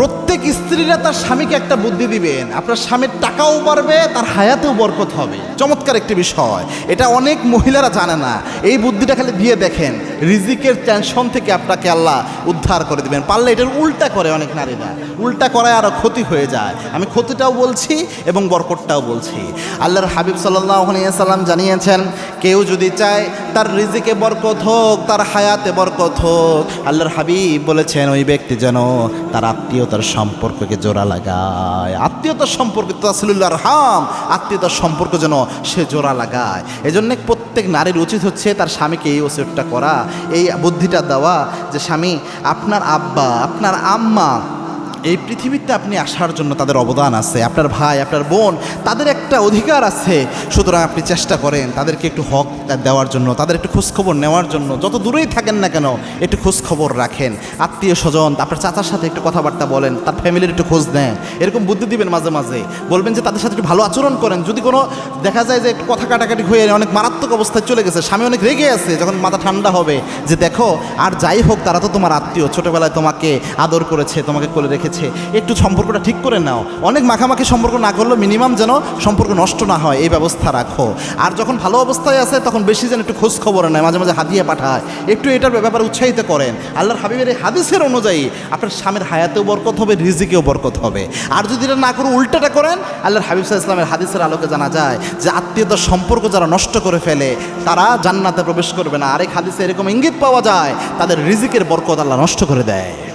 প্রত্যেক স্ত্রীরা তার স্বামীকে একটা বুদ্ধি দিবেন, আপনার স্বামীর টাকাও বাড়বে, তার হায়াতেও বরকত হবে। চমৎকার একটি বিষয়, এটা অনেক মহিলারা জানে না। এই বুদ্ধিটা খালি দিয়ে দেখেন, রিজিকের টেনশন থেকে আপনাকে আল্লাহ উদ্ধার করে দিবেন। পারলে এটার উল্টা করে অনেক নারীরা, উল্টা করায় আরও ক্ষতি হয়ে যায়। আমি ক্ষতিটাও বলছি এবং বরকতটাও বলছি। আল্লাহর হাবিব সাল্লাল্লাহু আলাইহি ওয়াসাল্লাম জানিয়েছেন, কেউ যদি চায় তার রিজিকে বরকত হোক, তার হায়াতে বরকত হোক, আল্লাহর হাবিব বলেছেন ওই ব্যক্তি যেন তার আত্মীয়তার সম্পর্ককে জোড়া লাগায়। আত্মীয়তার সম্পর্ক, তাসিলুল আরহাম, আত্মীয়তার সম্পর্ক যেন সে জোড়া লাগায়। এজন্য প্রত্যেক নারীর উচিত হচ্ছে তার স্বামীকে এই ওসিয়তটা করা, এই বুদ্ধিটা দেওয়া যে স্বামী, আপনার আব্বা, আপনার আম্মা এই পৃথিবীতে আপনি আসার জন্য তাদের অবদান আছে, আপনার ভাই, আপনার বোন, তাদের একটা অধিকার আছে। সুতরাং আপনি চেষ্টা করেন তাদেরকে একটু হক দেওয়ার জন্য, তাদের একটু খোঁজখবর নেওয়ার জন্য। যত দূরেই থাকেন না কেন একটু খোঁজখবর রাখেন। আত্মীয় স্বজন, আপনার চাচার সাথে একটু কথাবার্তা বলেন, তার ফ্যামিলির একটু খোঁজ নেন। এরকম বুদ্ধি দিবেন মাঝে মাঝে, বলবেন যে তাদের সাথে একটু ভালো আচরণ করেন। যদি কোনো দেখা যায় যে একটু কথা কাটাকাটি হয়ে অনেক মারাত্মক অবস্থায় চলে গেছে, স্বামী অনেক রেগে আছে, যখন মাথা ঠান্ডা হবে যে দেখো, আর যাই হোক তারা তো তোমার আত্মীয়, ছোটোবেলায় তোমাকে আদর করেছে, তোমাকে কোলে রেখেছে, একটু সম্পর্কটা ঠিক করে নাও। অনেক মাখামাখি সম্পর্ক না করলেও মিনিমাম যেন সম্পর্ক নষ্ট না হয় এই ব্যবস্থা রাখো। আর যখন ভালো অবস্থায় আছে তখন বেশি যেন একটু খোঁজ খবর নেয়, মাঝে মাঝে হাদিয়া পাঠায়, একটু এটার ব্যাপারে উৎসাহিত করেন। আল্লাহর হাবিবের এই হাদিসের অনুযায়ী আপনার স্বামীর হায়াতেও বরকত হবে, রিজিকেও বরকত হবে। আর যদি এটা না করে উল্টাটা করেন, আল্লাহর হাবিব সাল্লাল্লাহু আলাইহি ওয়াসাল্লামের হাদিসের আলোকে জানা যায় যে আত্মীয়তার সম্পর্ক যারা নষ্ট করে ফেলে তারা জান্নাতে প্রবেশ করবে না। আরেক হাদিসে এরকম ইঙ্গিত পাওয়া যায়, তাদের রিজিকের বরকত আল্লাহ নষ্ট করে দেয়।